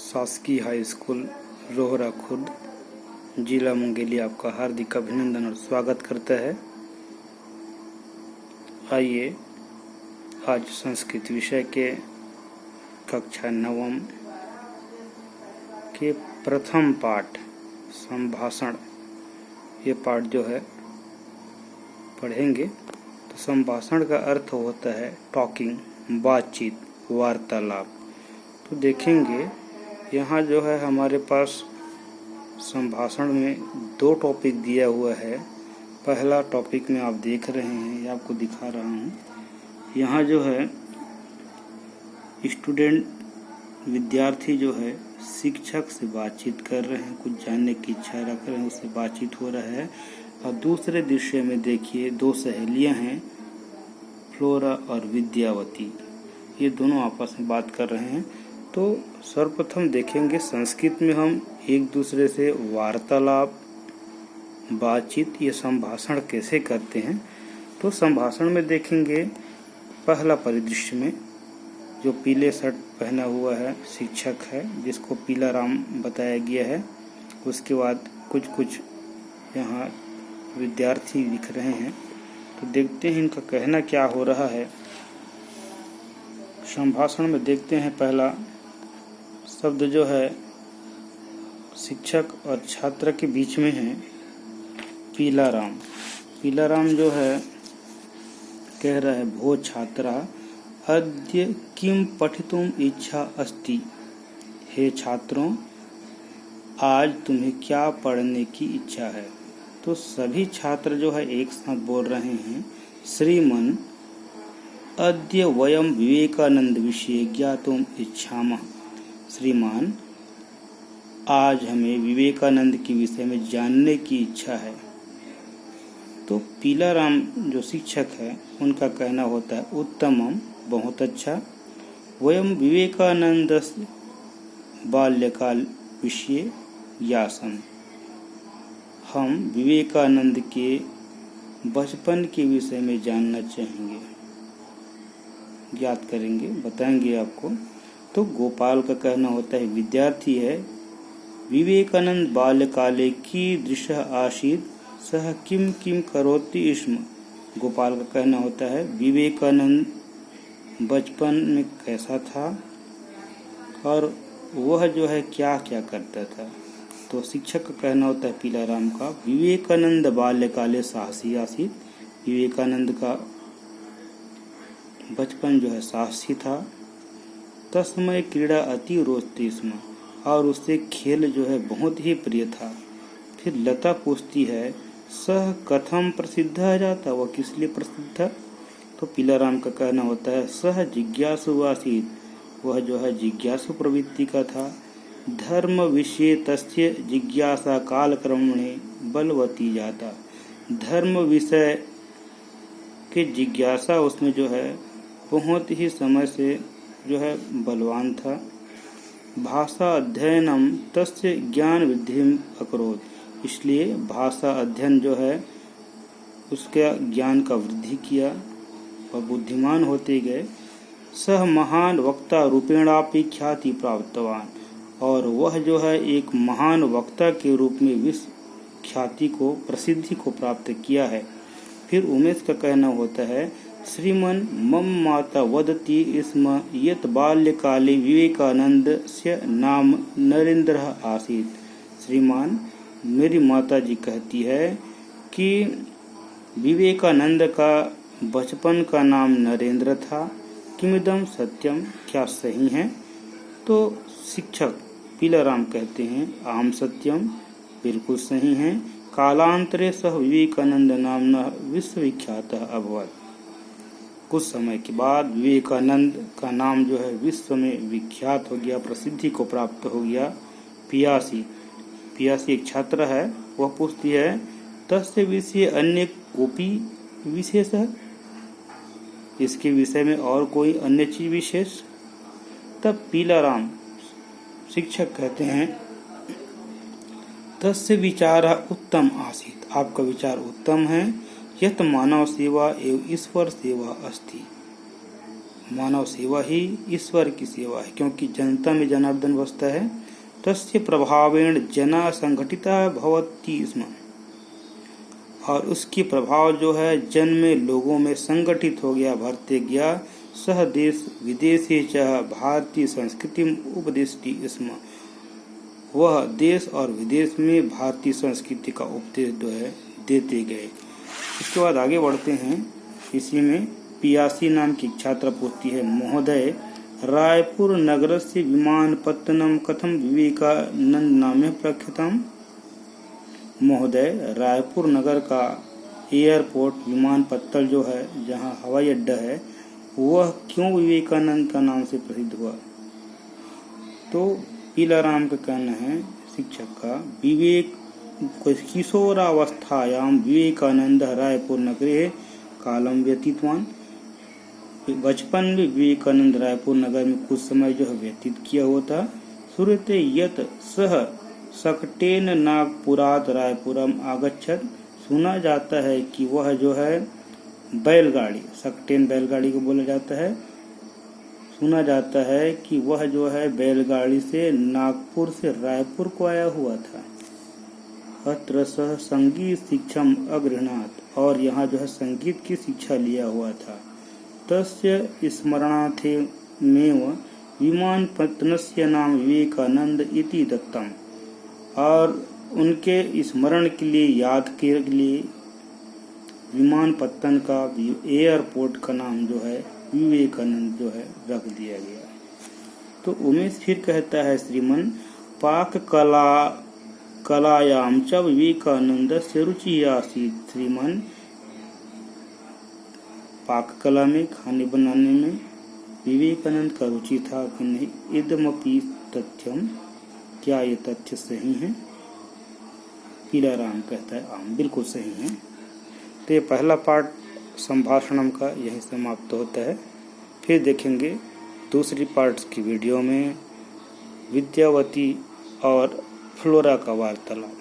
शासकीय high school Rohra Khurd जिला मुंगेली आपका हार्दिक अभिनंदन और स्वागत करता है। आइए आज संस्कृत विषय के कक्षा 9 के प्रथम पाठ संभाषण, ये पाठ जो है पढ़ेंगे। तो संभाषण का अर्थ होता है टॉकिंग, बातचीत, वार्तालाप। तो देखेंगे यहाँ जो है हमारे पास संभाषण में 2 टॉपिक दिया हुआ है। पहला टॉपिक में आप देख रहे हैं, ये आपको दिखा रहा हूँ। यहाँ जो है स्टूडेंट, विद्यार्थी जो है शिक्षक से बातचीत कर रहे हैं, कुछ जानने की इच्छा रख रहे हैं, उससे बातचीत हो रहा है। और दूसरे दृश्य में देखिए 2 सहेलियां हैं, फ्लोरा और विद्यावती, ये दोनों आपस में बात कर रहे हैं। तो सर्वप्रथम देखेंगे संस्कृत में हम एक दूसरे से वार्तालाप, बातचीत, ये संभाषण कैसे करते हैं। तो संभाषण में देखेंगे पहला परिदृश्य में जो पीले शर्ट पहना हुआ है शिक्षक है, जिसको पीला राम बताया गया है। उसके बाद कुछ यहाँ विद्यार्थी दिख रहे हैं। तो देखते हैं इनका कहना क्या हो रहा है। संभाषण में देखते हैं पहला शब्द जो है शिक्षक और छात्र के बीच में है पीला राम। पीला राम जो है कह रहा है, भो छात्रा अद्य किम पठितुम इच्छा अस्ति। हे छात्रों, आज तुम्हें क्या पढ़ने की इच्छा है। तो सभी छात्र जो है एक साथ बोल रहे हैं, श्रीमन अद्य वयम विवेकानंद विषये ज्ञातुम इच्छामः। श्रीमान, आज हमें विवेकानंद के विषय में जानने की इच्छा है। तो पीला राम जो शिक्षक है उनका कहना होता है, उत्तमम, बहुत अच्छा, वयम विवेकानंद बाल्यकाल विषये ज्ञासम। हम विवेकानंद के बचपन के विषय में जानना चाहेंगे, ज्ञात करेंगे, बताएंगे आपको। तो गोपाल का कहना होता है, विद्यार्थी है, विवेकानंद बाल्यकाले कीदृशः आसीत् सः किम किम करोति स्म। गोपाल का कहना होता है, विवेकानंद बचपन में कैसा था और वह जो है क्या क्या करता था। तो शिक्षक का कहना होता है पीला राम का, विवेकानंद बाल्यकाले साहसी आसीत्। विवेकानंद का बचपन जो है साहसी था। तस्मय क्रीड़ा अति रोचते स्म, और उससे खेल जो है बहुत ही प्रिय था। फिर लता पूछती है, सह कथम प्रसिद्ध जाता, वह किस लिए प्रसिद्ध था। तो पीला राम का कहना होता है, सह जिज्ञासु आसीत्, वह जो है जिज्ञासु प्रवृत्ति का था। धर्म विषये तस्य जिज्ञासा कालक्रमणे बलवती जाता। धर्म विषय के जिज्ञासा उसमें जो है बहुत ही समय से जो है बलवान था। भाषा अध्ययनम तस्य ज्ञान वृद्धिम अकरोत्, इसलिए भाषा अध्ययन जो है उसके ज्ञान का वृद्धि किया और बुद्धिमान होते गए। सह महान वक्ता रूपेणापि ख्याति प्राप्तवान, और वह जो है एक महान वक्ता के रूप में विश्व ख्याति को, प्रसिद्धि को प्राप्त किया है। फिर उमेश का कहना होता है, श्रीमन मम माता वदति स्म यत् बाल्यकाले विवेकानंदस्य नाम नरेंद्र आसीत्। श्रीमान, मेरी माता जी कहती है कि विवेकानंद का बचपन का नाम नरेंद्र था। किमिदम सत्यम, क्या सही है। तो शिक्षक पीला राम कहते हैं, आम सत्यम, बिल्कुल सही है। कालांतरे सह विवेकानंद नामना विश्वविख्यात अभवत्। कुछ समय के बाद विवेकानंद का नाम जो है विश्व में विख्यात हो गया, प्रसिद्धि को प्राप्त हो गया। पियासी एक छात्र है, वह पूछती है, तस्य विषय अन्य कोपी विशेष है, इसके विषय में और कोई अन्य चीज विशेष। तब पीला राम शिक्षक कहते हैं, तस्य विचार उत्तम आसीत्, आपका विचार उत्तम है। यत मानव सेवा एवं ईश्वर सेवा अस्ति। मानव सेवा ही ईश्वर की सेवा है, क्योंकि जनता में जनार्दन बसता है। तस्य प्रभावेण जना संगठिता भवति स्म, और उसकी प्रभाव जो है जन में, लोगों में संगठित हो गया, भरते गया। सह देश विदेशे च भारतीय संस्कृति उपदेशति स्म, वह देश और विदेश में भारतीय संस्कृति का उपदेश जो है देते गए। इसके बाद आगे बढ़ते हैं। इसी में पियासी नाम की छात्रा पूछती है, महोदय रायपुर नगरस्य विमानपत्तनम कथम विवेकानंद नामे प्रख्यातम। महोदय रायपुर नगर का एयरपोर्ट विमानपत्तल जो है, जहाँ हवाई अड्डा है, वह क्यों विवेकानंद का नाम से प्रसिद्ध हुआ। तो पीलाराम का कहना है, शिक्षक का, विवेक किशोरावस्थायाम विवेकानंद रायपुर नगरे कालम व्यतीतवान। बचपन में विवेकानंद रायपुर नगर में कुछ समय जो है व्यतीत किया हुआ था। सुरते यत सह सकटेन नागपुरात रायपुरम आगच्छत, सुना जाता है कि वह जो है बैलगाड़ी, सकटेन बैलगाड़ी को बोला जाता है, सुना जाता है कि वह जो है बैलगाड़ी से नागपुर से रायपुर को आया हुआ था। अत्र सह संगीत शिक्षम अगृहणात, और यहाँ जो है संगीत की शिक्षा लिया हुआ था। तस्य स्मरणार्थमेव विमानपत्तनस्य नाम विवेकानंद इति दत्तम, और उनके स्मरण के लिए, याद के लिए विमानपत्तन का, एयरपोर्ट का नाम जो है विवेकानंद जो है रख दिया गया। तो उमेश फिर कहता है, श्रीमन पाक कलायाम च विवेकानंद से रुचि आसीत्। श्रीमन पाक कला में, खाने बनाने में विवेकानंद का रुचि था कि नहीं। इदमपि तथ्यम, क्या ये तथ्य सही है। पीलाराम कहता है, आम बिल्कुल सही है। तो ये पहला पार्ट संभाषणम का यही समाप्त होता है। फिर देखेंगे दूसरी पार्ट्स की वीडियो में विद्यावती और फ्लोरा का वार्तालाप।